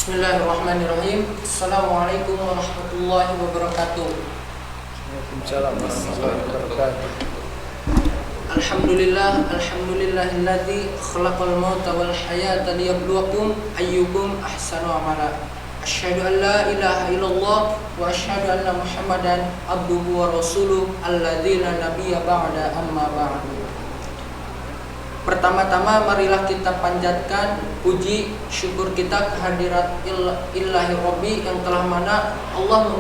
Bismillahirrahmanirrahim. Assalamualaikum warahmatullahi wabarakatuh. Waalaikumsalam warahmatullahi wabarakatuh. Alhamdulillahilladzi khalaqal mauta wal hayata liyabluwakum ayyukum ahsanu amala. Asyhadu an la ilaha illallah wa asyhadu anna Muhammadan abduhu wa rasuluh alladzi la nabiyya ba'da amma ba'du. Pertama-tama marilah kita panjatkan puji syukur kita kehadirat Ilahi Rabbi yang telah mana Allah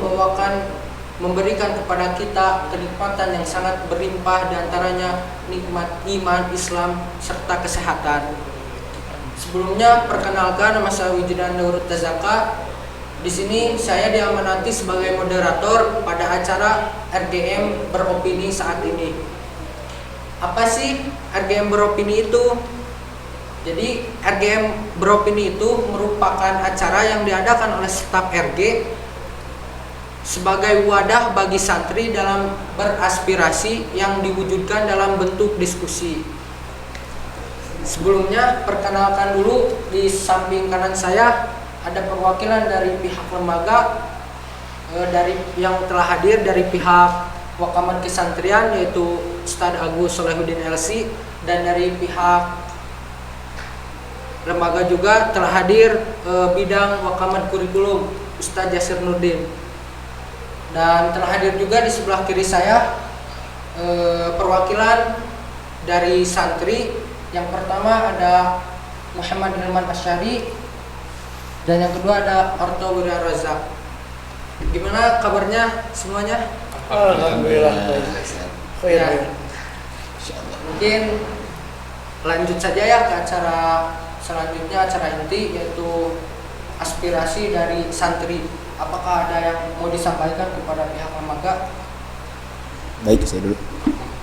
memberikan kepada kita kenikmatan yang sangat berlimpah, diantaranya nikmat iman, Islam serta kesehatan. Sebelumnya perkenalkan, nama saya Wijidan Daurut Tazaka. Di sini saya diamanati sebagai moderator pada acara RGM Beropini saat ini. Apa sih RGM Beropini itu? Jadi RGM Beropini itu merupakan acara yang diadakan oleh staf RG sebagai wadah bagi santri dalam beraspirasi yang diwujudkan dalam bentuk diskusi. Sebelumnya perkenalkan dulu, di samping kanan saya ada perwakilan dari pihak lembaga dari yang telah hadir dari pihak Wakaman Kesantrian, yaitu Ustadz Agus Solehuddin LC, dan dari pihak lembaga juga telah hadir bidang Wakaman Kurikulum Ustadz Yasir Nurdin, dan telah hadir juga di sebelah kiri saya perwakilan dari santri. Yang pertama ada Muhammad Ilman Asyari, dan yang kedua ada Arto Wirya Razak. Gimana kabarnya semuanya? Alhamdulillah. Ya, mungkin lanjut saja ya ke acara selanjutnya, acara inti, yaitu aspirasi dari santri. Apakah ada yang mau disampaikan kepada pihak lembaga? Baik, saya dulu.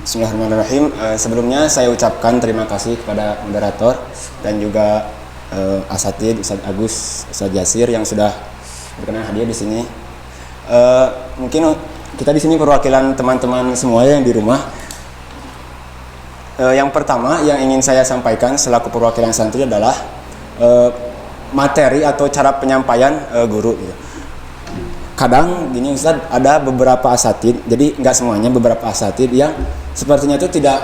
Bismillahirrahmanirrahim. Sebelumnya saya ucapkan terima kasih kepada moderator dan juga Asatid, Ustadz Agus, Ustadz Yasir yang sudah berkenan hadir di sini. Mungkin kita di sini perwakilan teman-teman semua yang di rumah. Yang pertama yang ingin saya sampaikan selaku perwakilan santri adalah materi atau cara penyampaian guru. Kadang gini Ustadz, ada beberapa asatid, jadi nggak semuanya, beberapa asatid yang sepertinya itu tidak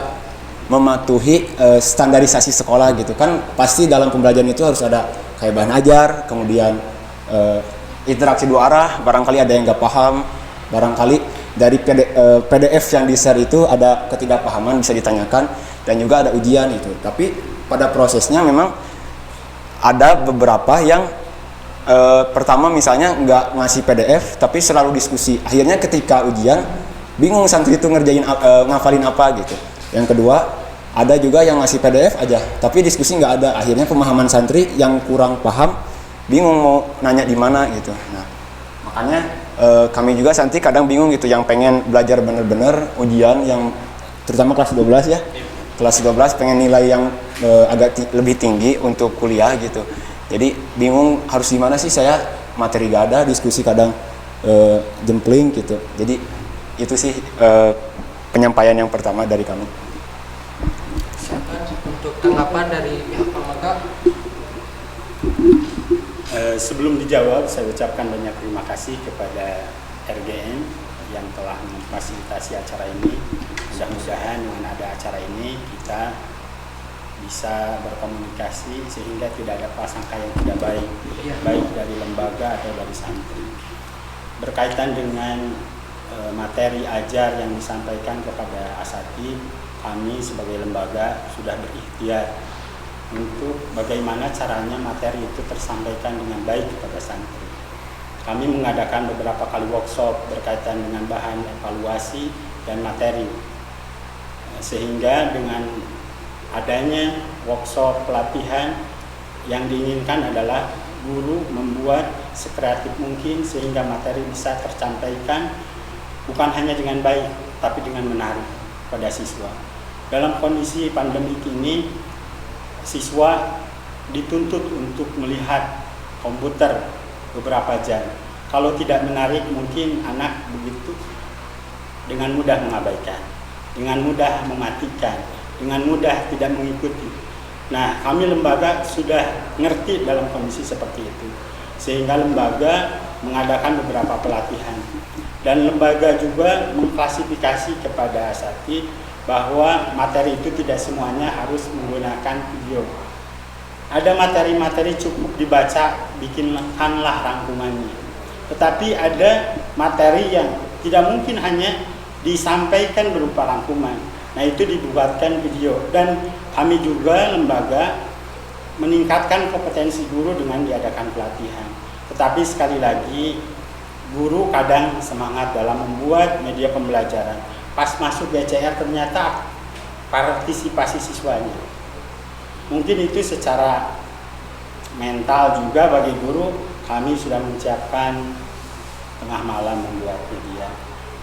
mematuhi standarisasi sekolah gitu kan. Pasti dalam pembelajaran itu harus ada kayak bahan ajar, kemudian interaksi dua arah, barangkali ada yang nggak paham, barangkali dari PDF yang di-share itu ada ketidakpahaman, bisa ditanyakan, dan juga ada ujian itu. Tapi pada prosesnya memang ada beberapa yang pertama misalnya nggak ngasih PDF tapi selalu diskusi. Akhirnya ketika ujian bingung santri itu ngerjain ngafalin apa gitu. Yang kedua ada juga yang ngasih PDF aja tapi diskusi nggak ada. Akhirnya pemahaman santri yang kurang paham bingung mau nanya di mana gitu. Nah, makanya kami juga santri kadang bingung gitu, yang pengen belajar bener-bener ujian yang terutama kelas 12 ya. Kelas 12 pengen nilai yang agak lebih tinggi untuk kuliah gitu. Jadi bingung harus gimana sih, saya materi gak ada, diskusi kadang jempling gitu. Jadi itu sih penyampaian yang pertama dari kami. Untuk tanggapan dari pihak lembaga. Sebelum dijawab, saya ucapkan banyak terima kasih kepada RGM yang telah memfasilitasi acara ini. Mudah-mudahan dengan ada acara ini kita bisa berkomunikasi sehingga tidak ada prasangka yang tidak baik, baik dari lembaga atau dari santri. Berkaitan dengan materi ajar yang disampaikan kepada asatid, kami sebagai lembaga sudah berikhtiar untuk bagaimana caranya materi itu tersampaikan dengan baik kepada santri. Kami mengadakan beberapa kali workshop berkaitan dengan bahan evaluasi dan materi, sehingga dengan adanya workshop pelatihan yang diinginkan adalah guru membuat sekreatif mungkin sehingga materi bisa tersampaikan bukan hanya dengan baik tapi dengan menarik pada siswa. Dalam kondisi pandemi ini, siswa dituntut untuk melihat komputer beberapa jam. Kalau tidak menarik, mungkin anak begitu dengan mudah mengabaikan, dengan mudah mematikan, dengan mudah tidak mengikuti. Nah, kami lembaga sudah ngerti dalam kondisi seperti itu. sehingga lembaga mengadakan beberapa pelatihan. Dan lembaga juga mengklasifikasi kepada asatid bahwa materi itu tidak semuanya harus menggunakan video. Ada materi-materi cukup dibaca, bikinlah rangkumannya. Tetapi ada materi yang tidak mungkin hanya disampaikan berupa rangkuman. Nah, itu dibuatkan video. Dan kami juga lembaga meningkatkan kompetensi guru dengan diadakan pelatihan. Tetapi sekali lagi, guru kadang semangat dalam membuat media pembelajaran. Pas masuk BCR ternyata partisipasi siswanya. Mungkin itu secara mental juga bagi guru. Kami sudah menyiapkan tengah malam membuat media.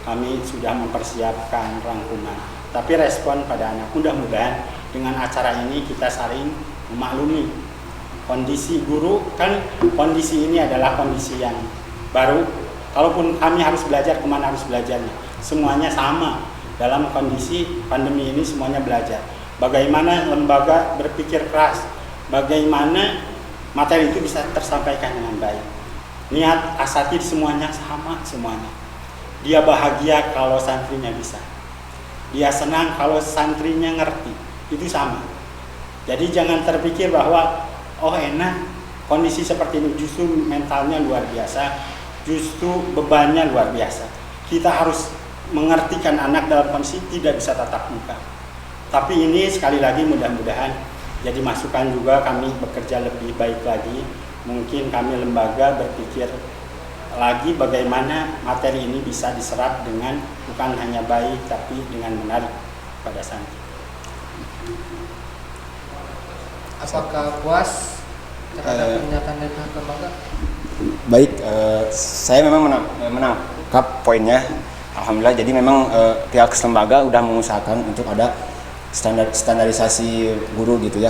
Kami sudah mempersiapkan rangkuman. Tapi respon pada anak, mudah-mudahan dengan acara ini kita saling memaklumi. Kondisi guru, kan kondisi ini adalah kondisi yang baru. Kalaupun kami harus belajar, kemana harus belajarnya? Semuanya sama. Dalam kondisi pandemi ini semuanya belajar. Bagaimana lembaga berpikir keras, bagaimana materi itu bisa tersampaikan dengan baik. Niat asatid semuanya sama semuanya. Dia bahagia kalau santrinya bisa. Dia senang kalau santrinya ngerti. Itu sama. Jadi jangan terpikir bahwa oh enak kondisi seperti ini, justru mentalnya luar biasa. Justru bebannya luar biasa. Kita harus mengertikan anak dalam kondisi tidak bisa tatap muka. Tapi ini sekali lagi mudah-mudahan jadi masukan juga, kami bekerja lebih baik lagi. Mungkin kami lembaga berpikir lagi bagaimana materi ini bisa diserap dengan bukan hanya baik tapi dengan menarik pada santri. Apakah puas terhadap pernyataan dari pihak lembaga? Baik, saya memang menangkap poinnya. Alhamdulillah, jadi memang pihak lembaga udah mengusahakan untuk ada standarisasi guru gitu ya,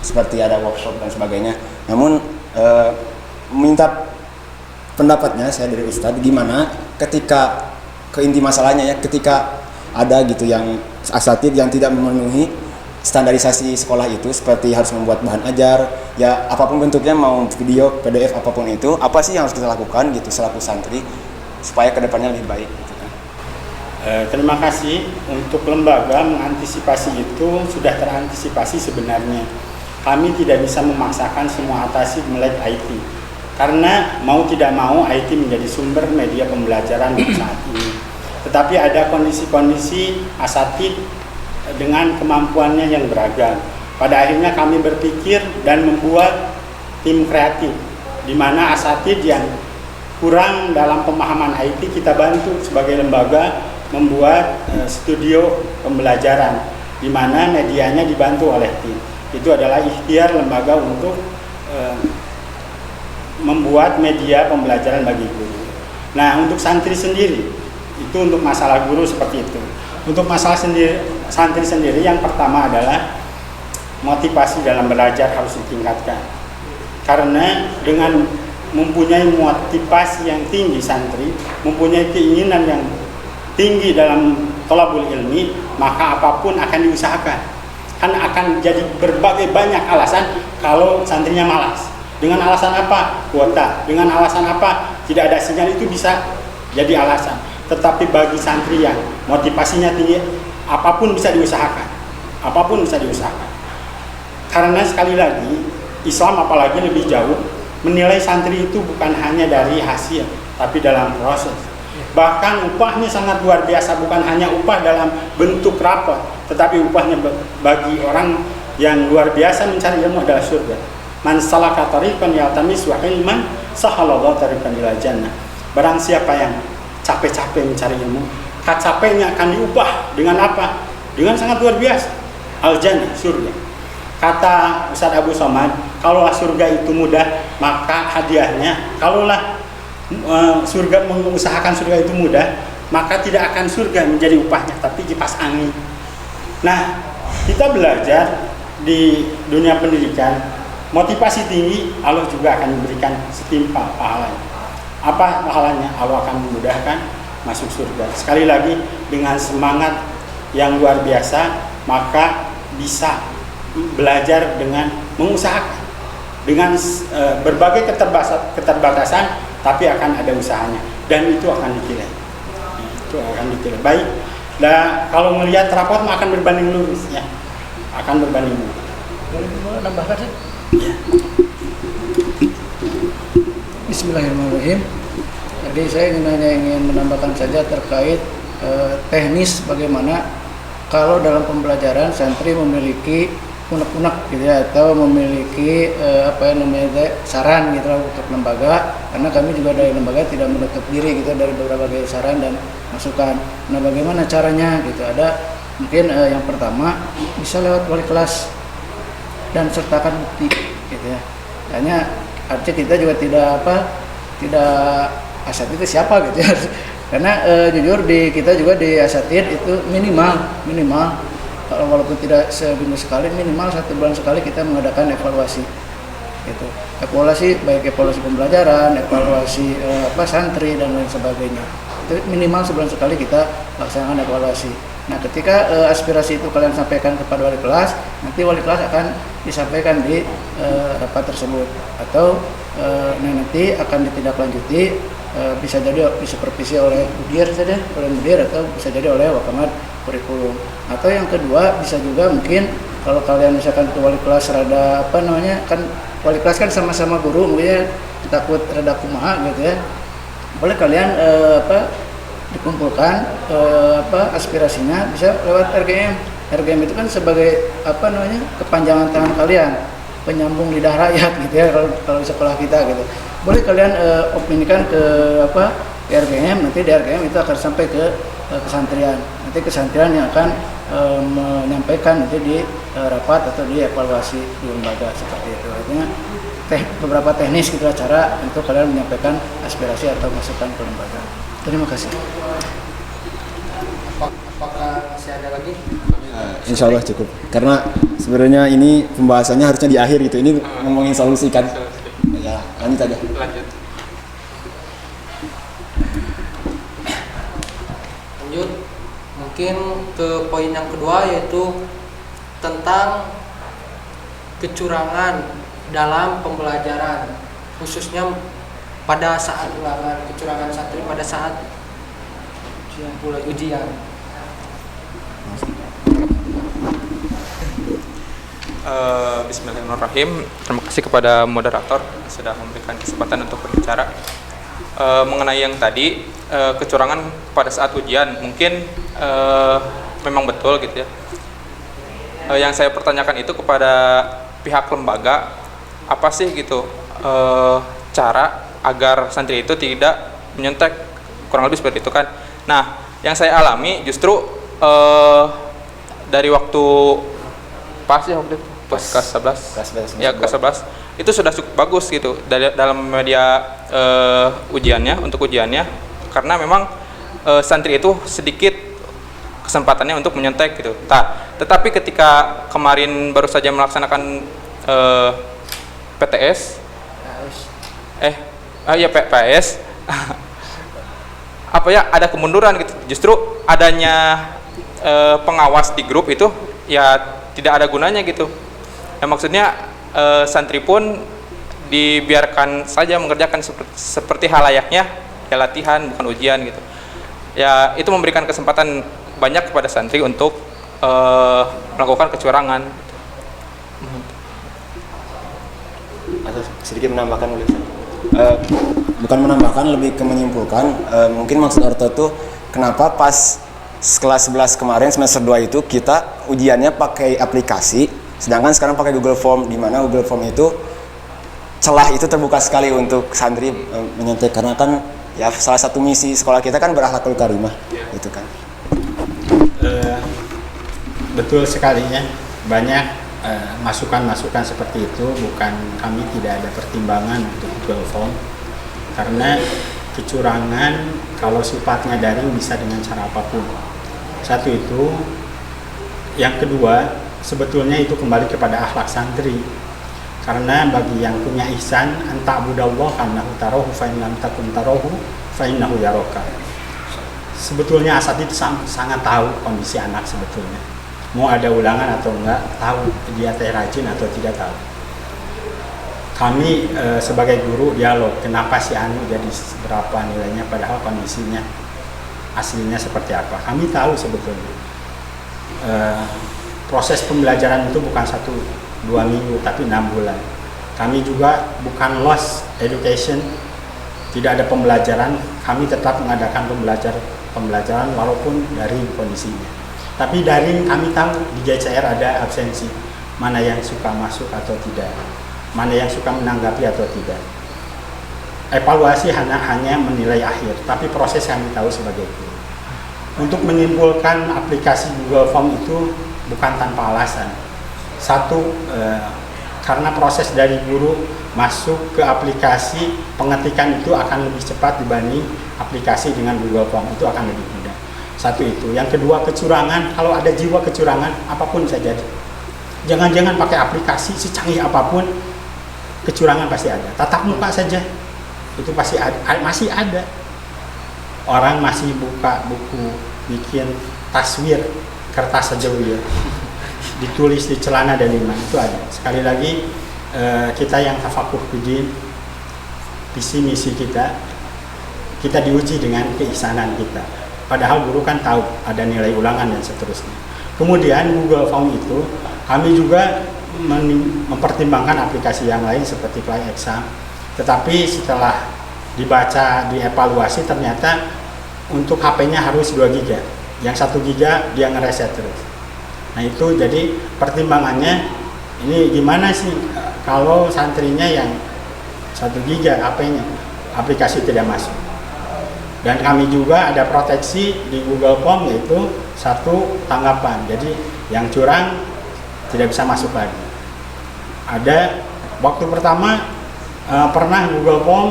seperti ada workshop dan sebagainya. Namun minta pendapatnya saya dari Ustadz, gimana ketika ke inti masalahnya ya, ketika ada gitu yang asatid yang tidak memenuhi standarisasi sekolah itu, seperti harus membuat bahan ajar ya, apapun bentuknya, mau video, PDF, apapun itu, apa sih yang harus kita lakukan gitu selaku santri supaya kedepannya lebih baik gitu kan. Terima kasih. Untuk lembaga mengantisipasi itu sudah terantisipasi sebenarnya. Kami tidak bisa memaksakan semua atasi melek IT, karena mau tidak mau IT menjadi sumber media pembelajaran saat ini. Tetapi ada kondisi-kondisi asatid dengan kemampuannya yang beragam. Pada akhirnya kami berpikir dan membuat tim kreatif, di mana asatid yang kurang dalam pemahaman IT kita bantu sebagai lembaga membuat studio pembelajaran, di mana medianya dibantu oleh tim. Itu adalah ikhtiar lembaga untuk membuat media pembelajaran bagi guru. Nah, untuk santri sendiri, itu untuk masalah guru seperti itu. Untuk masalah santri sendiri, yang pertama adalah motivasi dalam belajar harus ditingkatkan. Karena dengan mempunyai motivasi yang tinggi santri, mempunyai keinginan yang tinggi dalam thalabul ilmi, maka apapun akan diusahakan. Kan akan jadi berbagai banyak alasan kalau santrinya malas. Dengan alasan apa? Kuota. Dengan alasan apa? Tidak ada sinyal, itu bisa jadi alasan. Tetapi bagi santri yang motivasinya tinggi, apapun bisa diusahakan. Apapun bisa diusahakan. Karena sekali lagi, Islam apalagi lebih jauh menilai santri itu bukan hanya dari hasil, tapi dalam proses. Bahkan upahnya sangat luar biasa, bukan hanya upah dalam bentuk rapot, tetapi upahnya bagi orang yang luar biasa mencari ilmu adalah surga. Man salaka tariqan yaltamisu ilman sahalallahu tariqan ilal jannah. Barang siapa yang capek-capek mencari ilmu, capeknya akan diubah dengan apa? Dengan sangat luar biasa. Al-jannah, surga. Kata Ustaz Abu Somad, kalaulah surga itu mudah, maka hadiahnya, kalaulah surga, mengusahakan surga itu mudah, maka tidak akan surga menjadi upahnya, tapi kipas angin. Nah, kita belajar di dunia pendidikan, motivasi tinggi, Allah juga akan memberikan setimpal pahalanya. Apa pahalanya? Allah akan memudahkan masuk surga. Sekali lagi, dengan semangat yang luar biasa, maka bisa belajar dengan mengusahakan. dengan berbagai keterbatasan, tapi akan ada usahanya dan itu akan ditilai. Itu akan ditilai. Baik. Nah, kalau melihat rapot akan berbanding lurus ya. Akan berbanding lurus. Boleh nambahkan sih? Ya. Bismillahirrahmanirrahim. Jadi saya ingin menambahkan saja terkait teknis bagaimana kalau dalam pembelajaran santri memiliki unek-unek gitu ya, atau memiliki saran gitu lah untuk lembaga, karena kami juga dari lembaga tidak menutup diri gitu dari berbagai saran dan masukan. Nah, bagaimana caranya gitu? Ada mungkin yang pertama bisa lewat wali kelas dan sertakan bukti gitu ya. Hanya artinya kita juga tidak asatid itu siapa gitu ya. Karena jujur kita juga di asatid itu minimal kalau walaupun tidak seminggu sekali, minimal 1 bulan sekali kita mengadakan evaluasi gitu. Evaluasi baik evaluasi pembelajaran, evaluasi santri dan lain sebagainya. Itu minimal sebulan sekali kita laksanakan evaluasi. Nah, ketika aspirasi itu kalian sampaikan kepada wali kelas, nanti wali kelas akan disampaikan di rapat tersebut, atau nanti akan ditindaklanjuti, bisa jadi disupervisi oleh mudir saja, atau bisa jadi oleh wakamat kurikulum. Atau yang kedua bisa juga mungkin kalau kalian misalkan ke wali kelas rada kan wali kelas kan sama-sama guru, mungkin takut rada kumaha gitu ya, boleh kalian dikumpulkan aspirasinya bisa lewat RGM. RGM itu kan sebagai kepanjangan tangan kalian, penyambung lidah rakyat gitu ya kalau di sekolah kita gitu. Boleh kalian opinikan ke RGM, nanti di RGM itu akan sampai ke kesantrian. Nanti kesantrian yang akan menyampaikan nanti di rapat atau di evaluasi di lembaga seperti itu. Artinya beberapa teknis gitu cara untuk kalian menyampaikan aspirasi atau masukan ke lembaga. Terima kasih. Apakah masih ada lagi? Insya Allah cukup. Karena sebenarnya ini pembahasannya harusnya di akhir gitu. Ini ngomongin solusi kan. Ya, lanjut aja. Lanjut. Mungkin ke poin yang kedua, yaitu tentang kecurangan dalam pembelajaran, khususnya pada saat ulangan, kecurangan santri pada saat ujian. Bismillahirrahmanirrahim. Terima kasih kepada moderator yang sudah memberikan kesempatan untuk berbicara. Mengenai yang tadi kecurangan pada saat ujian, mungkin memang betul gitu ya. Yang saya pertanyakan itu kepada pihak lembaga, apa sih gitu cara agar santri itu tidak menyontek, kurang lebih seperti itu kan. Nah, yang saya alami justru dari waktu pas ya waktu itu pas kelas 11 ya kelas 11 itu sudah cukup bagus gitu dalam media ujiannya, untuk ujiannya, karena memang santri itu sedikit kesempatannya untuk menyontek gitu. Tetapi ketika kemarin baru saja melaksanakan PTS PTS ada kemunduran gitu. Justru adanya pengawas di grup itu ya tidak ada gunanya gitu. Maksudnya santri pun dibiarkan saja mengerjakan seperti halayaknya ya, latihan bukan ujian gitu. Ya, itu memberikan kesempatan banyak kepada santri untuk melakukan kecurangan. Atau sedikit menambahkan boleh? Bukan menambahkan, lebih ke menyimpulkan. Mungkin maksud Orto tuh kenapa pas kelas 11 kemarin semester 2 itu kita ujiannya pakai aplikasi, sedangkan sekarang pakai Google Form, di mana Google Form itu celah itu terbuka sekali untuk santri menyontek, karena kan ya salah satu misi sekolah kita kan berakhlakul karimah gitu kan. Betul sekali ya, banyak masukan-masukan seperti itu. Bukan, kami tidak ada pertimbangan untuk Google Form, karena kecurangan kalau sifatnya daring bisa dengan cara apapun. Satu itu. Yang kedua, sebetulnya itu kembali kepada akhlak santri. Karena bagi yang punya ihsan, anta'budallah annahu tarahu fa in lam takun tarahu fa innahu yaraka. Sebetulnya asatid sangat tahu kondisi anak sebetulnya. Mau ada ulangan atau enggak, tahu dia teh rajin atau tidak tahu. kami sebagai guru dialog, kenapa si Anu jadi berapa nilainya padahal kondisinya aslinya seperti apa. Kami tahu sebetulnya proses pembelajaran itu bukan 1-2 minggu tapi 6 bulan. Kami juga bukan lost education, tidak ada pembelajaran, kami tetap mengadakan pembelajaran walaupun daring kondisinya. Tapi daring kami tahu di GCR ada absensi, mana yang suka masuk atau tidak, mana yang suka menanggapi atau tidak. Evaluasi hanya menilai akhir, tapi proses kami tahu sebagai guru. Untuk menyimpulkan aplikasi Google Form itu bukan tanpa alasan. Satu, karena proses dari guru masuk ke aplikasi pengetikan itu akan lebih cepat dibanding aplikasi dengan Google Form, itu akan lebih mudah. Satu itu. Yang kedua, kecurangan. Kalau ada jiwa kecurangan, apapun saja. Jangan-jangan pakai aplikasi secanggih apapun, kecurangan pasti ada. Tatap muka saja, itu pasti ada, masih ada. Orang masih buka buku, bikin taswir, kertas saja ya, ditulis di celana dan iman, itu ada. Sekali lagi, kita yang tafakuh fiddin, visi misi kita diuji dengan keisanan kita. Padahal guru kan tahu ada nilai ulangan dan seterusnya. Kemudian Google Form itu kami juga mempertimbangkan aplikasi yang lain seperti Play Exam. Tetapi setelah dibaca, dievaluasi, ternyata untuk HP-nya harus 2 GB. Yang 1 GB dia ngereset terus. Nah itu jadi pertimbangannya, ini gimana sih kalau santrinya yang 1 GB HP-nya, aplikasi tidak masuk. Dan kami juga ada proteksi di Google Form, yaitu 1 tanggapan. Jadi yang curang tidak bisa masuk lagi. Ada waktu pertama pernah Google Form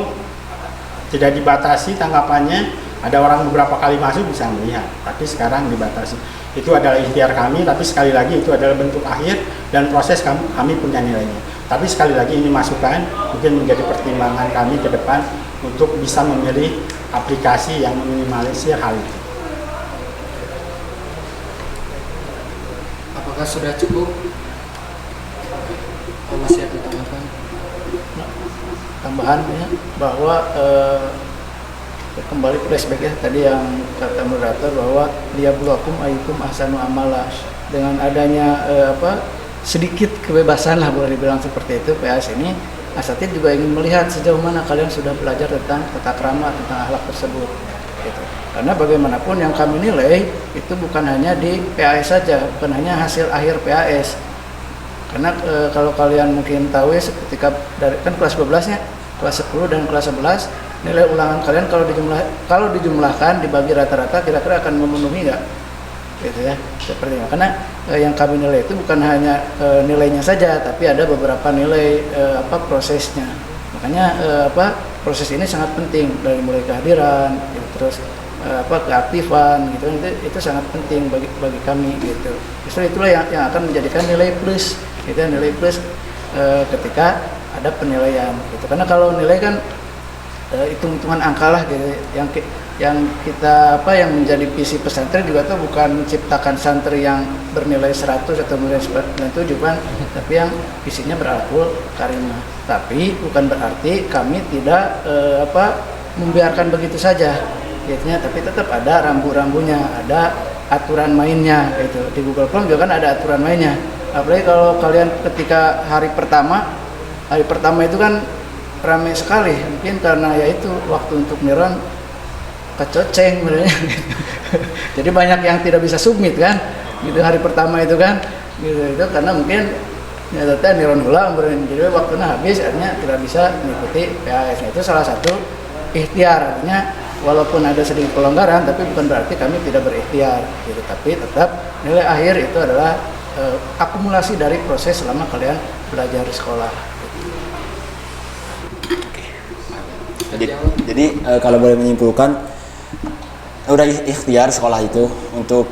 tidak dibatasi tanggapannya, ada orang beberapa kali masuk bisa melihat, tapi sekarang dibatasi. Itu adalah ikhtiar kami, tapi sekali lagi itu adalah bentuk akhir dan proses kami punya nilainya. Tapi sekali lagi ini masukan, mungkin menjadi pertimbangan kami ke depan untuk bisa memilih aplikasi yang meminimalisir hal itu. Apakah sudah cukup? Oh, masih ada tanggapan? Tambahan ya, bahwa kembali flashback ya tadi yang kata moderator bahwa liyabluwakum ayyukum ahsanu amala. Dengan adanya sedikit kebebasan lah boleh dibilang seperti itu, PAS ini asatid juga ingin melihat sejauh mana kalian sudah belajar tentang tata krama, tentang akhlak tersebut gitu. Karena bagaimanapun yang kami nilai itu bukan hanya di PAS saja, bukan hanya hasil akhir PAS. Karena kalau kalian mungkin tahu ya, ketika dari kan kelas 12 nya, kelas 10 dan kelas 11, nilai ulangan kalian kalau dijumlahkan dibagi rata-rata kira-kira akan memenuhi nggak? Gitu ya, seperti itu. Karena yang kami nilai itu bukan hanya nilainya saja, tapi ada beberapa nilai prosesnya. Makanya proses ini sangat penting, dari mulai kehadiran, gitu, terus keaktifan, gitu. Itu sangat penting bagi kami, gitu. Justru itulah yang akan menjadikan nilai plus, gitu, nilai plus ketika ada penilaian, gitu. Karena kalau nilai kan hitung-hitungan angka lah, gitu. Yang kita yang menjadi visi pesantren juga tuh bukan menciptakan santri yang bernilai 100 atau nilai 97 kan, tapi yang visinya berakhlakul karimah. Tapi bukan berarti kami tidak membiarkan begitu saja, gitu ya. Tapi tetap ada rambu-rambunya, ada aturan mainnya, gitu. Di Google Form juga kan ada aturan mainnya. Apalagi kalau kalian ketika hari pertama itu kan ramai sekali, mungkin karena yaitu waktu untuk niron kecoceng sebenarnya. Jadi banyak yang tidak bisa submit kan, gitu hari pertama itu kan, gitu itu karena mungkin nyata niron ulang, jadi waktunya habis, artinya tidak bisa mengikuti PAS. Itu salah satu ikhtiar, artinya walaupun ada sedikit pelonggaran, tapi bukan berarti kami tidak berikhtiar, gitu. Tapi tetap nilai akhir itu adalah akumulasi dari proses selama kalian belajar di sekolah. Jadi kalau boleh menyimpulkan, udah ikhtiar sekolah itu untuk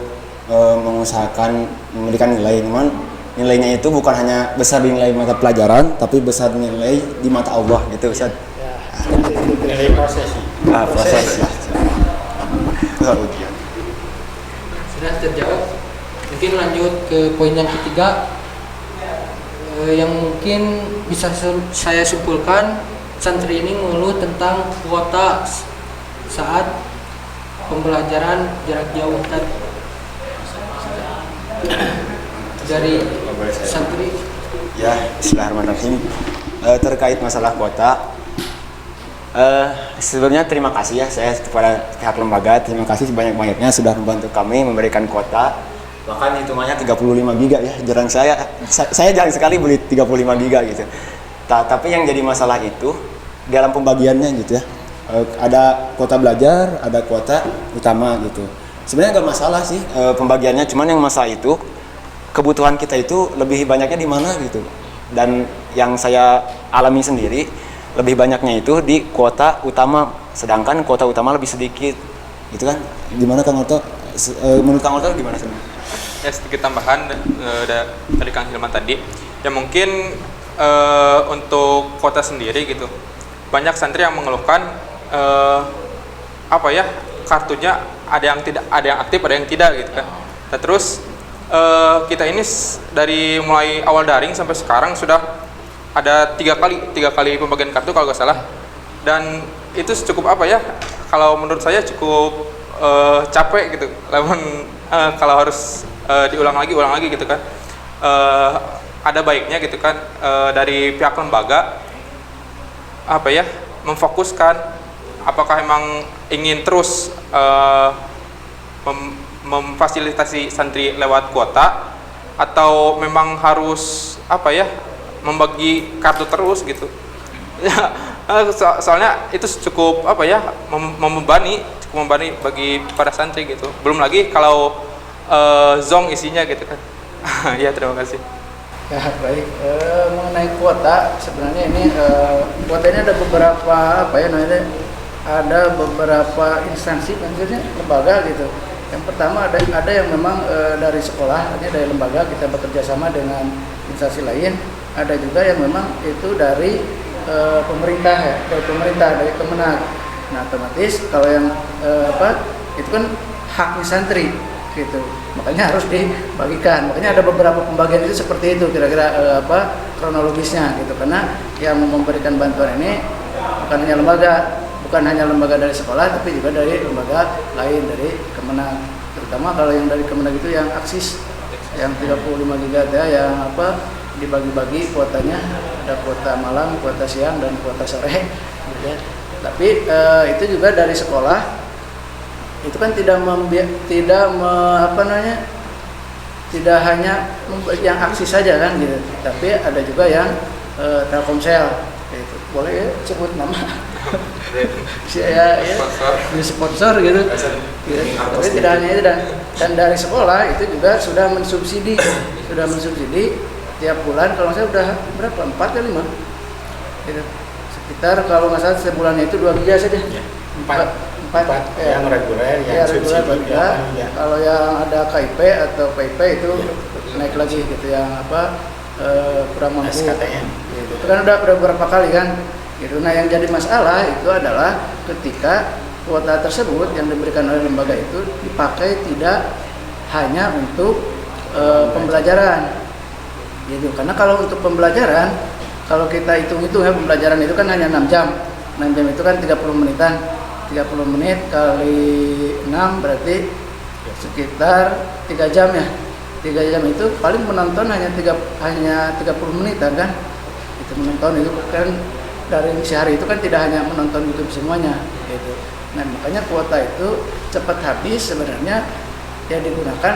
mengusahakan memberikan nilai, cuman nilainya itu bukan hanya besar di nilai mata pelajaran, tapi besar nilai di mata Allah, gitu Ustaz. Ya, nilai prosesnya. Proses. Sudah terjawab. Mungkin lanjut ke poin yang ketiga. Yang mungkin bisa saya simpulkan, santri ini mengeluh tentang kuota saat pembelajaran jarak jauh dari santri. Ya, bismillahirrahmanirrahim. Terkait masalah kuota, sebelumnya terima kasih ya saya kepada pihak lembaga, terima kasih sebanyak-banyaknya sudah membantu kami memberikan kuota. Bahkan hitungannya 35 giga ya, jarang saya jarang sekali beli 35 giga gitu. Tapi yang jadi masalah itu dalam pembagiannya gitu ya. Ada kuota belajar, ada kuota utama gitu. Sebenarnya nggak masalah sih pembagiannya, cuman yang masalah itu kebutuhan kita itu lebih banyaknya di mana gitu. Dan yang saya alami sendiri lebih banyaknya itu di kuota utama, sedangkan kuota utama lebih sedikit gitu kan. Gimana Kang Orto? Menurut Kang Orto gimana sebenarnya? Ya, sedikit tambahan dari Kang Hilman tadi. Ya mungkin untuk kuota sendiri gitu, banyak santri yang mengeluhkan kartunya ada yang tidak, ada yang aktif, ada yang tidak gitu kan. Nah, terus kita ini dari mulai awal daring sampai sekarang sudah ada tiga kali pembagian kartu kalau nggak salah, dan itu cukup kalau menurut saya cukup capek gitu, kalau harus diulang lagi gitu kan. Ada baiknya gitu kan dari pihak lembaga memfokuskan apakah emang ingin terus memfasilitasi santri lewat kuota, atau memang harus membagi kartu terus gitu. Soalnya itu cukup membebani bagi para santri gitu. Belum lagi kalau zong isinya gitu kan. Ya, terima kasih. Ya, baik. Mengenai kuota, sebenarnya ini kuota ini ada beberapa ada beberapa instansi, maksudnya lembaga gitu. Yang pertama ada yang memang dari sekolah, artinya dari lembaga kita bekerja sama dengan instansi lain. Ada juga yang memang itu dari pemerintah ya, dari Kemenag. Nah, otomatis kalau yang itu kan haknya santri gitu, makanya harus dibagikan. Makanya ada beberapa pembagian itu seperti itu, kira-kira kronologisnya gitu. Karena yang memberikan bantuan ini bukan hanya lembaga dari sekolah, tapi juga dari lembaga lain, dari Kemenag. Terutama kalau yang dari Kemenag itu yang aksis, yang 35 giga ya, yang dibagi-bagi kuotanya, ada kuota malam, kuota siang, dan kuota sore gitu ya. Tapi itu juga dari sekolah itu kan tidak hanya yang aksis saja kan gitu, tapi ada juga yang Telkomsel gitu. Boleh ya sebut nama ya sponsor gitu. Tapi tidak hanya itu, dan dari sekolah itu juga sudah mensubsidi tiap bulan, kalau saya udah berapa, 4 atau 5 gitu. Sekitar kalau nggak salah sebulannya itu 2 giga saja. 4 yang reguler, yang subsidi ya. Kalau yang ada KIP atau PIP itu naik lagi gitu, yang kurang mampu SKTN gitu. Itu kan udah beberapa kali kan gitu. Nah, yang jadi masalah itu adalah ketika kuota tersebut yang diberikan oleh lembaga itu dipakai tidak hanya untuk pembelajaran gitu. Karena kalau untuk pembelajaran, kalau kita hitung-hitung ya, pembelajaran itu kan hanya 6 jam. 6 jam itu kan 30 menitan. 30 menit kali 6 berarti sekitar 3 jam ya. 3 jam itu paling menonton hanya 30 menit kan. Itu menonton itu kan dari sehari itu kan tidak hanya menonton YouTube semuanya gitu. Nah, makanya kuota itu cepat habis sebenarnya, ya digunakan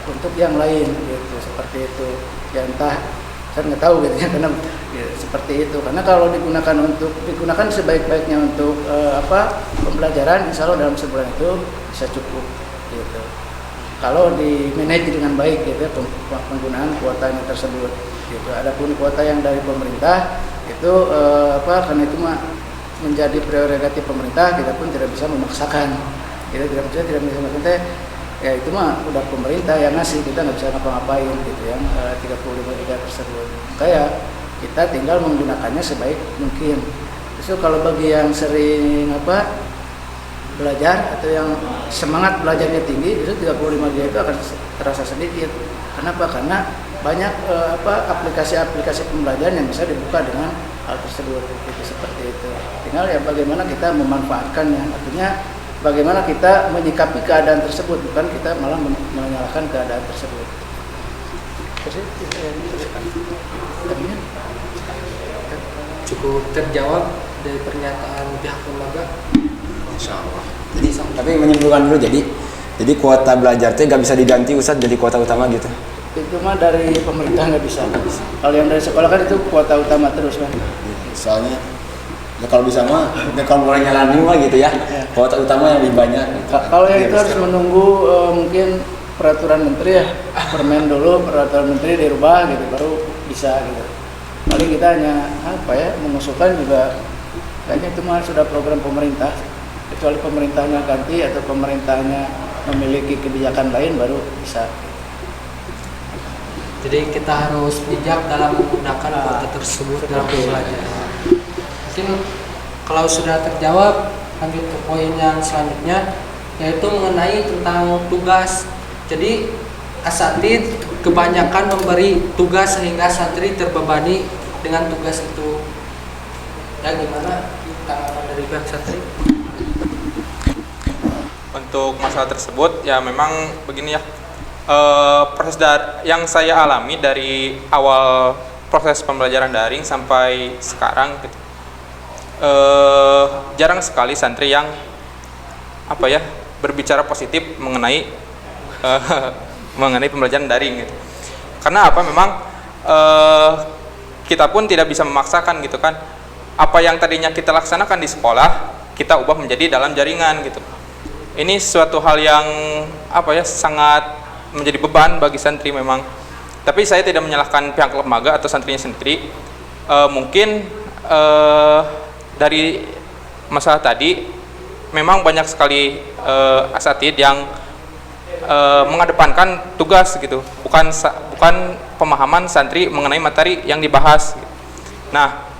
untuk yang lain gitu, seperti itu. Ya entah, saya nggak tahu gitu ya, karena ya, seperti itu. Karena kalau digunakan sebaik-baiknya untuk pembelajaran, insya Allah dalam sebulan itu bisa cukup gitu. Kalau di manage dengan baik gitu ya, penggunaan kuotanya tersebut gitu. Adapun kuota yang dari pemerintah itu karena itu menjadi prerogatif pemerintah, kita pun tidak bisa memaksakan. Kita tidak bisa memaksakan. Ya itu udah pemerintah yang ngasih, kita nggak bisa ngapa-ngapain gitu yang 35 giga tersebut. Kayak kita tinggal menggunakannya sebaik mungkin. Terus kalau bagi yang sering belajar atau yang semangat belajarnya tinggi, itu 35 giga itu akan terasa sedikit. Kenapa? Karena banyak aplikasi-aplikasi pembelajaran yang bisa dibuka dengan hal tersebut, gitu, seperti itu. Tinggal ya bagaimana kita memanfaatkannya, artinya bagaimana kita menyikapi keadaan tersebut, bukan kita malah menyalahkan keadaan tersebut. Cukup terjawab dari pernyataan pihak lembaga. Insya Allah. Jadi tapi menyimpulkan dulu, jadi kuota belajar itu nggak bisa diganti Ustadz jadi kuota utama gitu. Itu mah dari pemerintah nggak bisa. Kalau yang dari sekolah kan itu kuota utama terus kan. Soalnya ya kalau bisa mah, kalau mulai nyalanin mah gitu ya, kuota utama yang lebih banyak. Gitu. Kalau yang itu harus menunggu mungkin peraturan menteri ya, permen dulu, peraturan menteri dirubah gitu, baru bisa gitu. Paling kita hanya mengusulkan juga, kayaknya itu mah sudah program pemerintah. Kecuali pemerintahnya ganti atau pemerintahnya memiliki kebijakan lain baru bisa. Jadi kita harus bijak dalam menggunakan kuota tersebut dalam pembelajaran. Mungkin kalau sudah terjawab, lanjut ke poin yang selanjutnya, yaitu mengenai tentang tugas. Jadi asatid kebanyakan memberi tugas sehingga santri terbebani dengan tugas itu. Ya gimana tanggapan dari pihak santri? Untuk masalah tersebut ya memang begini ya, proses yang saya alami dari awal proses pembelajaran daring sampai sekarang gitu, jarang sekali santri yang berbicara positif mengenai mengenai pembelajaran daring gitu. Karena memang kita pun tidak bisa memaksakan gitu kan, apa yang tadinya kita laksanakan di sekolah kita ubah menjadi dalam jaringan gitu. Ini suatu hal yang sangat menjadi beban bagi santri memang. Tapi saya tidak menyalahkan pihak lembaga atau santrinya sendiri. Mungkin dari masalah tadi memang banyak sekali asatid yang mengedepankan tugas gitu, bukan pemahaman santri mengenai materi yang dibahas. Nah,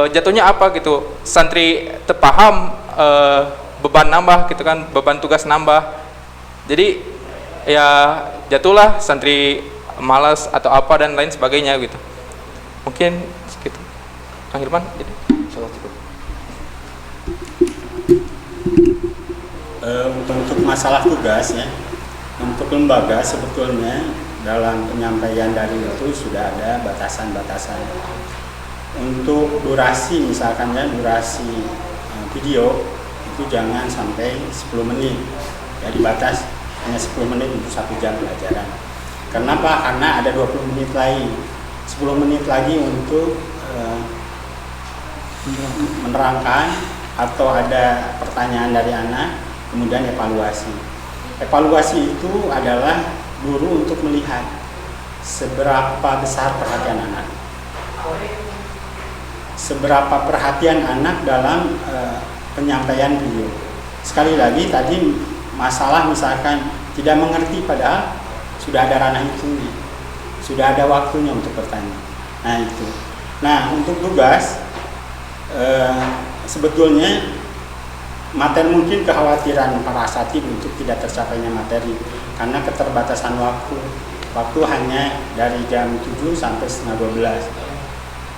jatuhnya apa gitu? Santri terpaham, beban nambah gitu kan, beban tugas nambah. Jadi ya jatuhlah santri malas atau apa dan lain sebagainya gitu. Mungkin segitu. Kang Hilman, jadi cukup. Untuk masalah tugas ya, untuk lembaga sebetulnya dalam penyampaian daring itu sudah ada batasan-batasan. Untuk durasi misalkan ya, durasi video itu jangan sampai 10 menit. Ya dibatas hanya 10 menit untuk 1 jam pelajaran. Kenapa? Karena ada 20 menit lagi, 10 menit lagi untuk menerangkan atau ada pertanyaan dari anak, kemudian evaluasi. Evaluasi itu adalah guru untuk melihat seberapa besar perhatian anak, seberapa perhatian anak dalam penyampaian video. Sekali lagi tadi masalah misalkan tidak mengerti padahal sudah ada ranah itu, sudah ada waktunya untuk bertanya. Nah itu. Nah untuk tugas sebetulnya materi, mungkin kekhawatiran para asatid untuk tidak tercapainya materi karena keterbatasan waktu hanya dari jam 7 sampai setengah 12.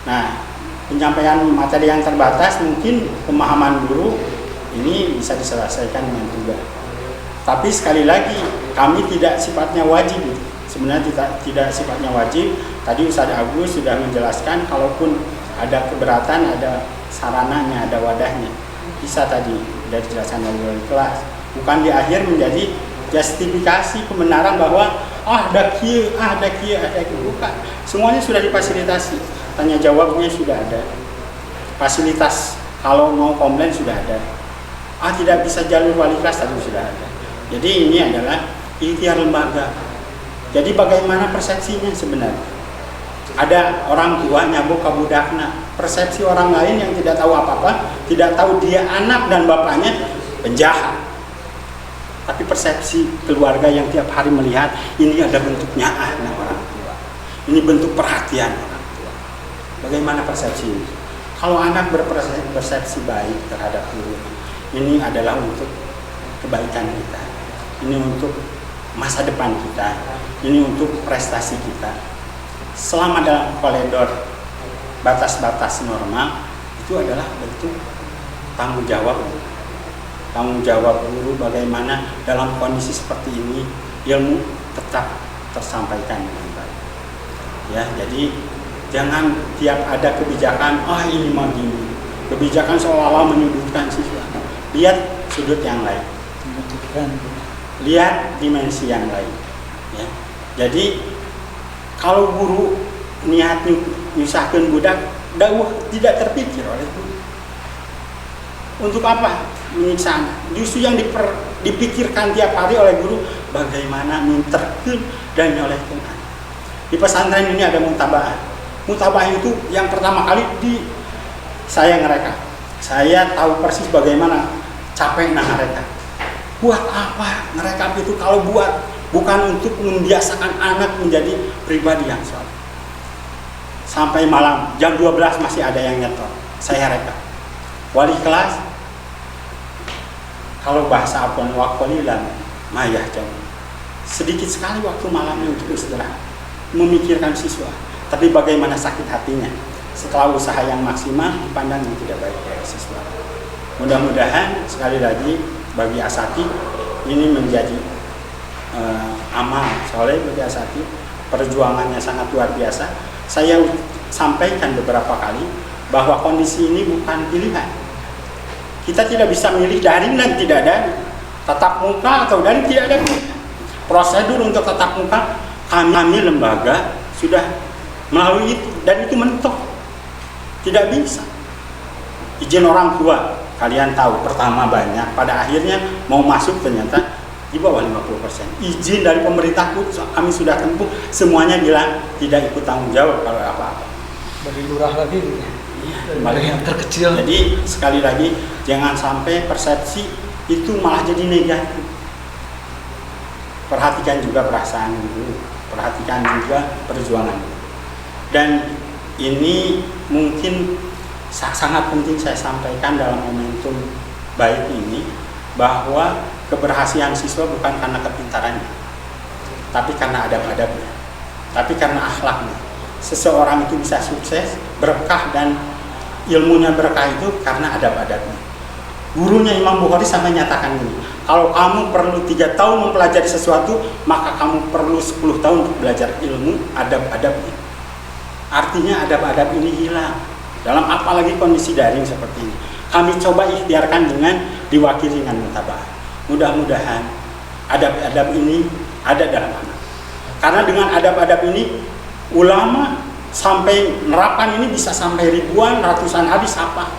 Nah penyampaian materi yang terbatas mungkin pemahaman guru ini bisa diselesaikan dengan tugas. Tapi sekali lagi kami tidak sifatnya wajib, sebenarnya tidak sifatnya wajib. Tadi Ustaz Agus sudah menjelaskan kalaupun ada keberatan, ada sarananya, ada wadahnya, bisa tadi sudah dijelaskan oleh kelas, bukan di akhir menjadi justifikasi pembenaran bahwa ada kia, bukan. Semuanya sudah difasilitasi, tanya jawabnya sudah ada, fasilitas kalau mau komplain sudah ada, tidak bisa jalur wali kelas tadi sudah ada. Jadi ini adalah ikhtiar lembaga. Jadi bagaimana persepsinya sebenarnya? Ada orang tua nyabuk ke budakna, persepsi orang lain yang tidak tahu apa-apa, tidak tahu dia anak dan bapaknya penjahat. Tapi persepsi keluarga yang tiap hari melihat ini ada bentuknya anak orang tua, ini bentuk perhatian orang tua. Bagaimana persepsi ini? Kalau anak berpersepsi baik terhadap guru, ini adalah untuk kebaikan kita. Ini untuk masa depan kita, ini untuk prestasi kita. Selama dalam koridor batas-batas normal, itu adalah bentuk tanggung jawab. Tanggung jawab guru bagaimana dalam kondisi seperti ini ilmu tetap tersampaikan dengan baik. Ya, jadi jangan tiap ada kebijakan, ini mah gini. Kebijakan seolah-olah menyudutkan siswa. Lihat sudut yang lain. Lihat dimensi yang lain. Ya. Jadi kalau guru niat nyusahkan budak, dakwah tidak terpikir oleh guru. Untuk apa menyiksa anak? Justru yang dipikirkan tiap hari oleh guru, bagaimana minterkeun dan nyolehkeun anak. Di pesantren ini ada muntabaah. Muntabaah itu yang pertama kali saya ngereka. Saya tahu persis bagaimana capek mereka. Buat apa ngerekap itu kalau bukan untuk membiasakan anak menjadi pribadi yang soleh. Sampai malam jam 12 masih ada yang nyetor. Saya rekap. Wali kelas, kalau bahasa Afgan wakolilan mayah jauh. Sedikit sekali waktu malamnya untuk istirahat, memikirkan siswa. Tapi bagaimana sakit hatinya setelah usaha yang maksimal dipandang yang tidak baik oleh siswa. Mudah-mudahan sekali lagi bagi asatidz ini menjadi amal soleh bagi asatidz, perjuangannya sangat luar biasa. Saya sampaikan beberapa kali bahwa kondisi ini bukan pilihan. Kita tidak bisa milih daring dan tidak daring, tatap muka atau daring, tidak ada pilihan. Prosedur untuk tatap muka kami lembaga sudah melalui itu dan itu mentok. Tidak bisa. Izin orang tua, kalian tahu pertama banyak, pada akhirnya mau masuk ternyata di bawah 50%. Izin dari pemerintah pun kami sudah tempuh, semuanya bilang tidak ikut tanggung jawab kalau apa-apa. Dari lurah lagi gitu. Iya, dari yang terkecil. Jadi sekali lagi jangan sampai persepsi itu malah jadi negatif. Perhatikan juga perasaan guru, perhatikan juga perjuangan. Dan ini mungkin sangat penting saya sampaikan dalam momentum baik ini, bahwa keberhasilan siswa bukan karena kepintarannya, tapi karena adab-adabnya, tapi karena akhlaknya. Seseorang itu bisa sukses, berkah dan ilmunya berkah itu karena adab-adabnya. Gurunya Imam Bukhari sampai nyatakan ini, kalau kamu perlu 3 tahun mempelajari sesuatu, maka kamu perlu 10 tahun untuk belajar ilmu adab-adabnya. Artinya adab-adab ini hilang dalam apalagi kondisi daring seperti ini. Kami coba ikhtiarkan dengan diwakili dengan muntabaah. Mudah-mudahan adab-adab ini ada dalam anak. Karena dengan adab-adab ini ulama sampai nerapkan ini bisa sampai ribuan, ratusan hadis apa.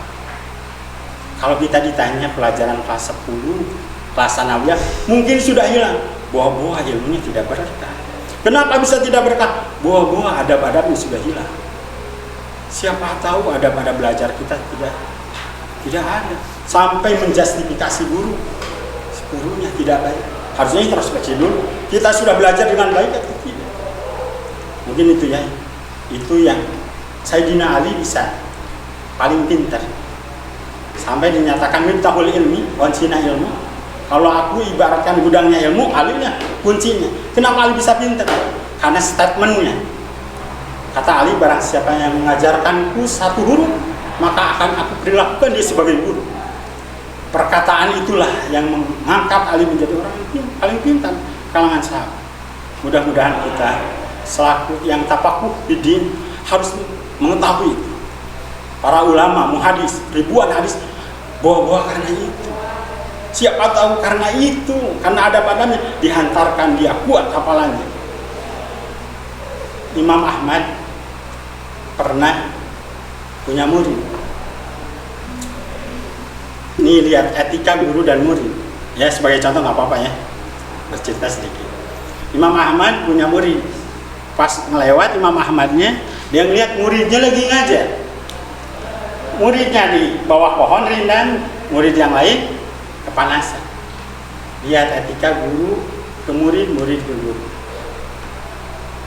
Kalau kita ditanya pelajaran kelas 10, kelas sanawiyah, mungkin sudah hilang. Buah-buah ilmunya tidak berkah. Kenapa bisa tidak berkah? Buah-buah adab-adabnya sudah hilang. Siapa tahu adab-adab belajar kita tidak ada. Sampai menjustifikasi gurunya tidak baik. Harusnya introspeksi dulu. Kita sudah belajar dengan baik atau tidak? Mungkin itu ya. Itu yang Sayyidina Ali bisa paling pintar. Sampai dinyatakan miftahul ilmi, kuncinya ilmu. Kalau aku ibaratkan gudangnya ilmu, alinya kuncinya. Kenapa Ali bisa pintar? Karena statementnya. Kata Ali, barang siapa yang mengajarkanku 1 huruf, maka akan aku perilakukan dia sebagai guru. Perkataan itulah yang mengangkat Ali menjadi orang yang paling pintar kalangan sahabat. Mudah-mudahan kita selaku yang tafakuh bidin harus mengetahui itu. Para ulama, muhadis, ribuan hadis bawa-bawa karena itu. Siapa tahu karena itu, karena ada padanya dihantarkan dia kuat hafalannya. Imam Ahmad pernah punya murid. Ini lihat etika guru dan murid. Ya sebagai contoh nggak apa-apa ya, bercerita sedikit. Imam Ahmad punya murid. Pas ngelewat Imam Ahmadnya, dia ngeliat muridnya lagi ngajar. Muridnya di bawah pohon rindang, murid yang lain kepanasan. Lihat etika guru ke murid, murid ke guru.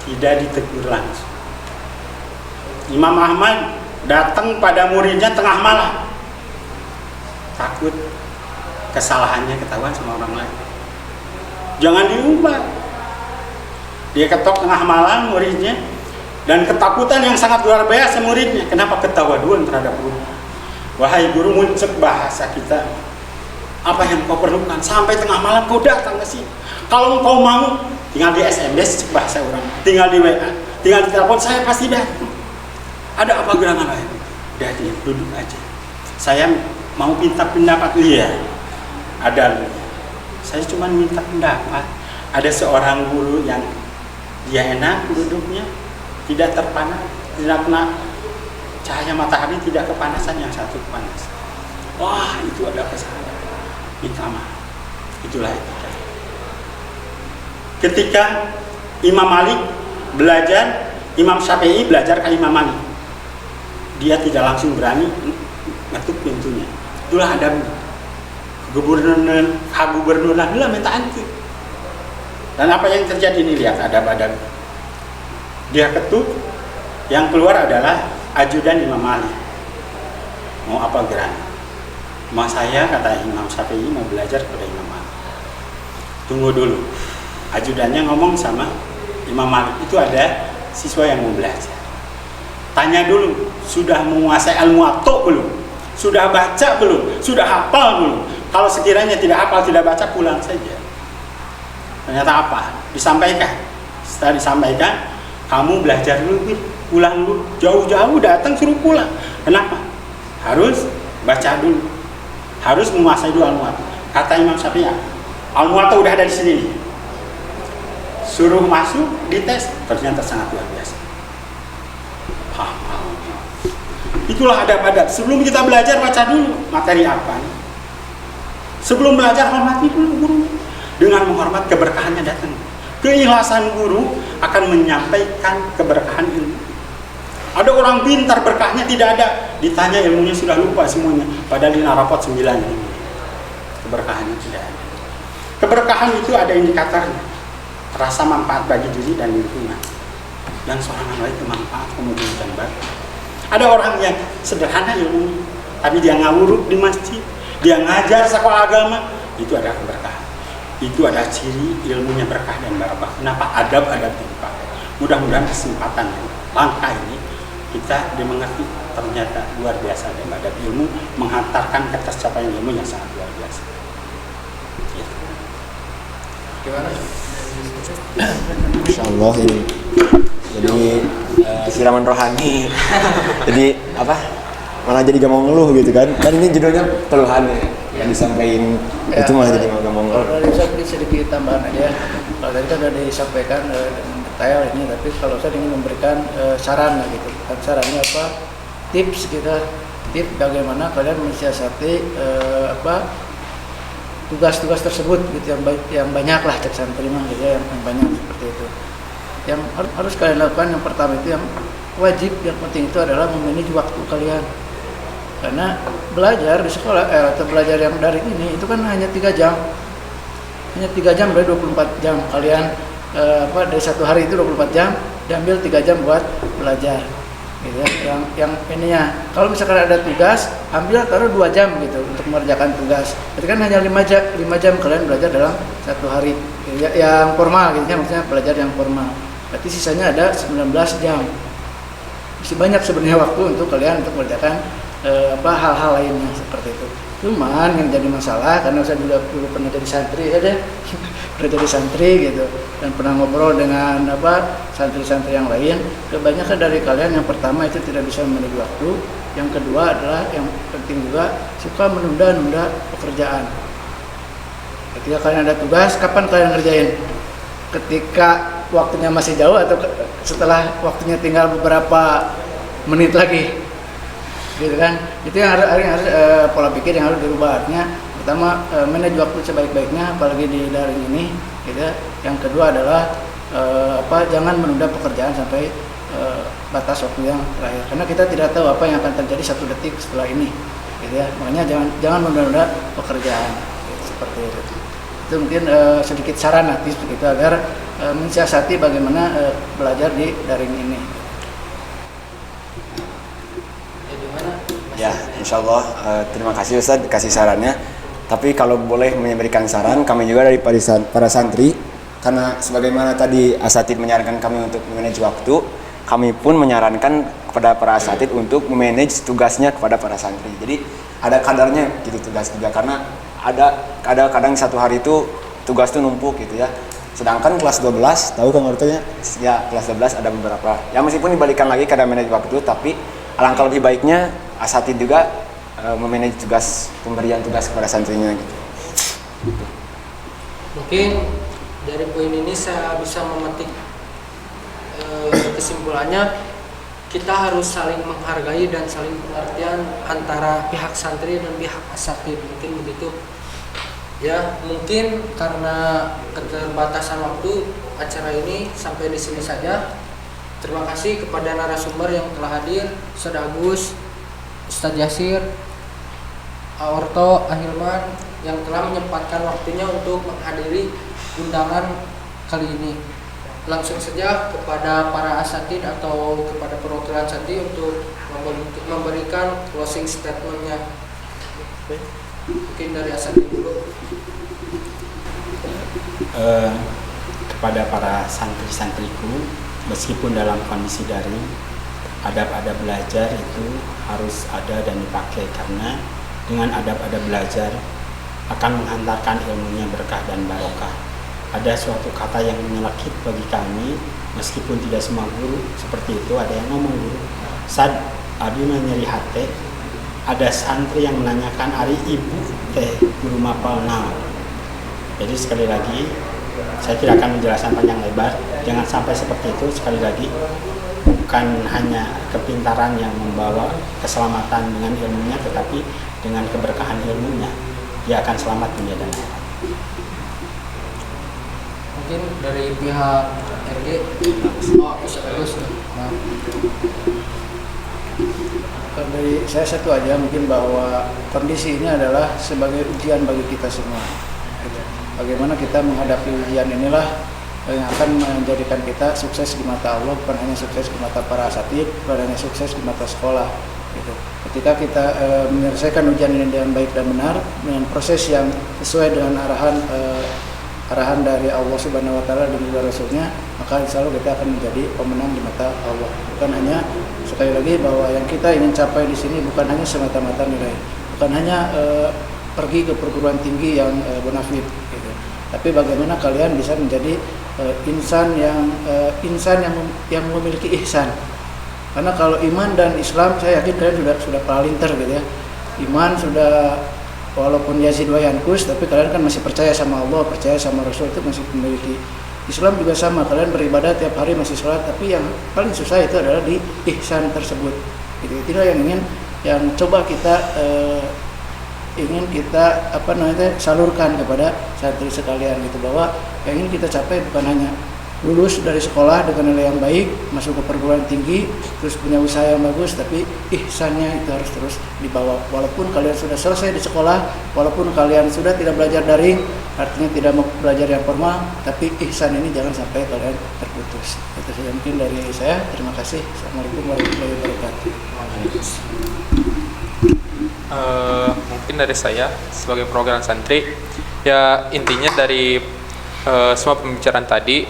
Tidak ditegur langsung. Imam Ahmad datang pada muridnya tengah malam. Takut kesalahannya ketahuan sama orang lain. Jangan diubah. Dia ketok tengah malam muridnya, dan ketakutan yang sangat luar biasa muridnya. Kenapa ketawaduan terhadap guru? Wahai guru, muncul bahasa kita. Apa yang kau perlukan? Sampai tengah malam kau datang ke sini. Kalau kau mau, tinggal di SMS bahasa orang, tinggal di WA, tinggal di telepon, saya pasti datang. Ada apa gerangan lain? Udah diam, duduk aja. Saya mau minta pendapat. Iya, ada. Saya cuma minta pendapat. Ada seorang guru yang dia enak duduknya, tidak terpanas, tidak kena cahaya matahari, tidak kepanasan, yang satu panas. Wah, itu ada kesalahan. Minta maaf. Itulah etika. Ketika Imam Malik belajar, Imam Syafi'i belajar ke Imam Malik, dia tidak langsung berani ngetuk pintunya. Itulah adabnya. Gubernur lah minta anti. Dan apa yang terjadi ini, lihat adab-adab. Dia ketuk, yang keluar adalah ajudan Imam Malik. Mau apa geran? Mas saya, kata Imam Syafi'i, mau belajar kepada Imam Malik. Tunggu dulu. Ajudannya ngomong sama Imam Malik, itu ada siswa yang mau belajar. Tanya dulu, sudah menguasai al-muwatta belum? Sudah baca belum? Sudah hafal belum? Kalau sekiranya tidak hafal, tidak baca, pulang saja. Ternyata apa? Disampaikan. Setelah disampaikan, kamu belajar dulu, pulang dulu. Jauh-jauh datang suruh pulang. Kenapa? Harus baca dulu. Harus menguasai dulu al-muwatta. Kata Imam Syafi'i, al-muwatta udah ada di sini. Suruh masuk, dites, ternyata sangat luar biasa. Itulah adab-adab. Sebelum kita belajar, baca dulu materi apa nih. Sebelum belajar, hormati dulu guru. Dengan menghormat, keberkahannya datang. Keikhlasan guru akan menyampaikan keberkahan ilmu. Ada orang pintar, berkahnya tidak ada. Ditanya ilmunya sudah lupa semuanya. Padahal di rapot 9 ini. Keberkahannya tidak ada. Keberkahan itu ada indikatornya. Rasa manfaat bagi diri dan lingkungan. Dan seorang lain manfaat kemudian dan baik. Ada orang yang sederhana ilmu, tapi dia ngawuruk di masjid, dia ngajar sekolah agama, itu ada keberkahan. Itu ada ciri ilmunya berkah dan barakah. Kenapa? Adab-adab dipakai. Mudah-mudahan kesempatan langkah ini kita dimengerti, ternyata luar biasa adab-adab ilmu menghantarkan ke tercapaian ilmu yang sangat luar biasa. Ya. Gimana? Masya Allah ini. Jadi siraman rohani. Jadi apa? Malah jadi gak mau ngeluh gitu kan? Kan ini judulnya keluhan yang disampaikan ya, itu malah jadi gak mau ngeluh. Kalau dari saya sedikit tambahan aja. Kalau tadi kan sudah disampaikan dengan detail ini, tapi kalau saya ingin memberikan saran lah gitu. Dan sarannya apa? Tips kita, tips bagaimana kalian mensiasati tugas-tugas tersebut gitu, yang banyak lah cek santri mah gitu, yang banyak seperti itu. Yang harus kalian lakukan, yang pertama itu yang wajib, yang penting itu adalah memanage waktu kalian. Karena belajar di sekolah atau belajar yang daring ini itu kan hanya 3 jam. Hanya 3 jam dari 24 jam. Kalian dari satu hari itu 24 jam, diambil 3 jam buat belajar. Gitu ya. Yang ininya, kalau misalkan ada tugas, ambil taruh 2 jam gitu untuk mengerjakan tugas. Itu kan hanya 5 jam kalian belajar dalam satu hari. Ya, yang formal gitu ya, maksudnya belajar yang formal. Berarti sisanya ada 19 jam. Masih banyak sebenarnya waktu untuk kalian untuk mengerjakan hal-hal lainnya seperti itu. Cuman yang jadi masalah, karena saya juga dulu pernah jadi santri pernah jadi santri gitu, dan pernah ngobrol dengan santri-santri yang lain. Kebanyakan dari kalian, yang pertama itu tidak bisa memanage waktu, yang kedua adalah yang penting juga suka menunda-nunda pekerjaan. Ketika kalian ada tugas, kapan kalian ngerjain? Ketika waktunya masih jauh atau setelah waktunya tinggal beberapa menit lagi, gitu kan? Itu yang harus pola pikir yang harus dirubah. Artinya pertama, manage waktu sebaik-baiknya, apalagi di daring ini, gitu. Yang kedua adalah jangan menunda pekerjaan sampai batas waktu yang terakhir, karena kita tidak tahu apa yang akan terjadi 1 detik setelah ini, gitu ya. Makanya jangan menunda pekerjaan, gitu, seperti itu. Itu mungkin sedikit saran nanti begitu agar mensiasati bagaimana belajar di daring ini. Ya, insya Allah terima kasih Ustadz kasih sarannya. Tapi kalau boleh memberikan saran, kami juga dari para santri, karena sebagaimana tadi asatid menyarankan kami untuk memanage waktu, kami pun menyarankan kepada para asatid untuk memanage tugasnya kepada para santri. Jadi ada kadarnya gitu tugas juga, karena ada kadang satu hari itu tugas itu numpuk gitu ya. Sedangkan kelas 12, tahu kan artinya? Ya, kelas 12 ada beberapa. Ya meskipun dibalikan lagi kadang manage waktu, tapi alangkah lebih baiknya asatid juga memanage tugas, pemberian tugas kepada santrinya gitu. Mungkin dari poin ini saya bisa memetik kesimpulannya, kita harus saling menghargai dan saling pengertian antara pihak santri dan pihak asatid, mungkin begitu. Ya, mungkin karena keterbatasan waktu, acara ini sampai di sini saja. Terima kasih kepada narasumber yang telah hadir, Ustaz Agus, Ustaz Yasir, Aorto, Ahilman, yang telah menyempatkan waktunya untuk menghadiri undangan kali ini. Langsung saja kepada para asatid atau kepada perwakilan santri untuk memberikan closing statementnya. Mungkin dari asatid dulu. Kepada para santri-santriku, meskipun dalam kondisi daring, adab-adab belajar itu harus ada dan dipakai, karena dengan adab-adab belajar akan menghantarkan ilmunya berkah dan barokah. Ada suatu kata yang menyelekit bagi kami, meskipun tidak semua guru seperti itu. Ada yang ngomong, guru Sad, abi nyeri hati, ada santri yang menanyakan hari ibu teh guru mapal naon. Jadi sekali lagi, saya tidak akan menjelaskan panjang lebar. Jangan sampai seperti itu. Sekali lagi, bukan hanya kepintaran yang membawa keselamatan dengan ilmunya, tetapi dengan keberkahan ilmunya dia akan selamat dunia dan akhirat. Mungkin dari pihak RG, Ustaz Agus. Kalau dari saya satu aja, mungkin bahwa kondisi ini adalah sebagai ujian bagi kita semua. Bagaimana kita menghadapi ujian inilah yang akan menjadikan kita sukses di mata Allah, bukan hanya sukses di mata para asatid, bukan hanya sukses di mata sekolah. Gitu. Ketika kita menyelesaikan ujian ini dengan baik dan benar, dengan proses yang sesuai dengan arahan dari Allah Subhanahu Wa Taala dan juga Rasulnya, maka insya Allah kita akan menjadi pemenang di mata Allah. Bukan hanya, sekali lagi, bahwa yang kita ingin capai di sini bukan hanya semata-mata nilai, bukan hanya pergi ke perguruan tinggi yang bonafit, gitu. Tapi bagaimana kalian bisa menjadi insan yang memiliki ihsan. Karena kalau iman dan Islam, saya yakin kalian sudah palinter gitu ya. Iman sudah, walaupun yazid wa yankus, tapi kalian kan masih percaya sama Allah, percaya sama Rasul, itu masih memiliki. Islam juga sama, kalian beribadah tiap hari masih sholat, tapi yang paling susah itu adalah di ihsan tersebut. Gitu. Itulah yang coba kita ingin kita salurkan kepada santri sekalian gitu, bahwa yang ingin kita capai bukan hanya lulus dari sekolah dengan nilai yang baik, masuk ke perguruan tinggi, terus punya usaha yang bagus, tapi ihsannya itu harus terus dibawa. Walaupun kalian sudah selesai di sekolah, walaupun kalian sudah tidak belajar daring, artinya tidak mau belajar yang formal, tapi ihsan ini jangan sampai kalian terputus. Itu saja mungkin dari saya. Terima kasih. Assalamualaikum warahmatullahi wabarakatuh. Mungkin dari saya sebagai perwakilan santri, ya intinya dari semua pembicaraan tadi,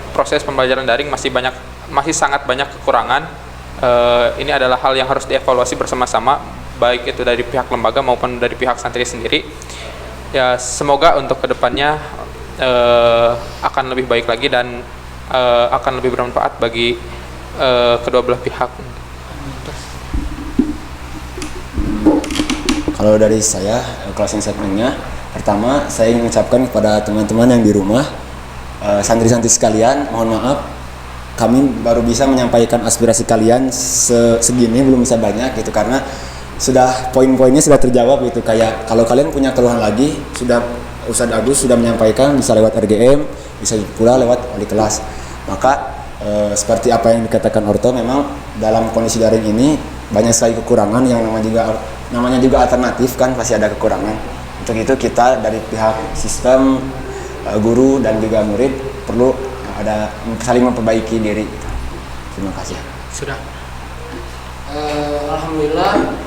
proses pembelajaran daring masih sangat banyak kekurangan. Ini adalah hal yang harus dievaluasi bersama-sama, baik itu dari pihak lembaga maupun dari pihak santri sendiri. Ya semoga untuk kedepannya akan lebih baik lagi dan akan lebih bermanfaat bagi kedua belah pihak. Kalau dari saya, closing statement-nya, pertama saya ingin mengucapkan kepada teman-teman yang di rumah, santri-santri sekalian, mohon maaf kami baru bisa menyampaikan aspirasi kalian segini, belum bisa banyak gitu, karena sudah poin-poinnya sudah terjawab gitu. Kayak kalau kalian punya keluhan lagi, sudah Ustaz Agus sudah menyampaikan, bisa lewat RGM, bisa pula lewat wali kelas. Maka seperti apa yang dikatakan Orto, memang dalam kondisi daring ini banyak sekali kekurangan, yang namanya juga alternatif kan, pasti ada kekurangan. Untuk itu kita dari pihak sistem, guru dan juga murid perlu ada saling memperbaiki diri. Terima kasih. Sudah. Alhamdulillah,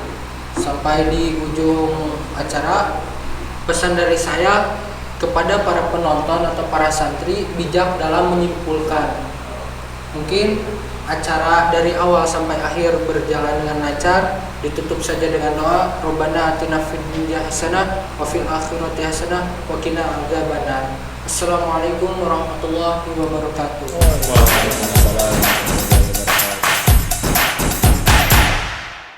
sampai di ujung acara. Pesan dari saya, kepada para penonton atau para santri bijak dalam menyimpulkan. Mungkin acara dari awal sampai akhir berjalan dengan lancar. Ditutup saja dengan doa, Rabbana atina fid dunya hasanah wa fil akhirati hasanah wa qina adzabannar. Assalamualaikum warahmatullahi wabarakatuh.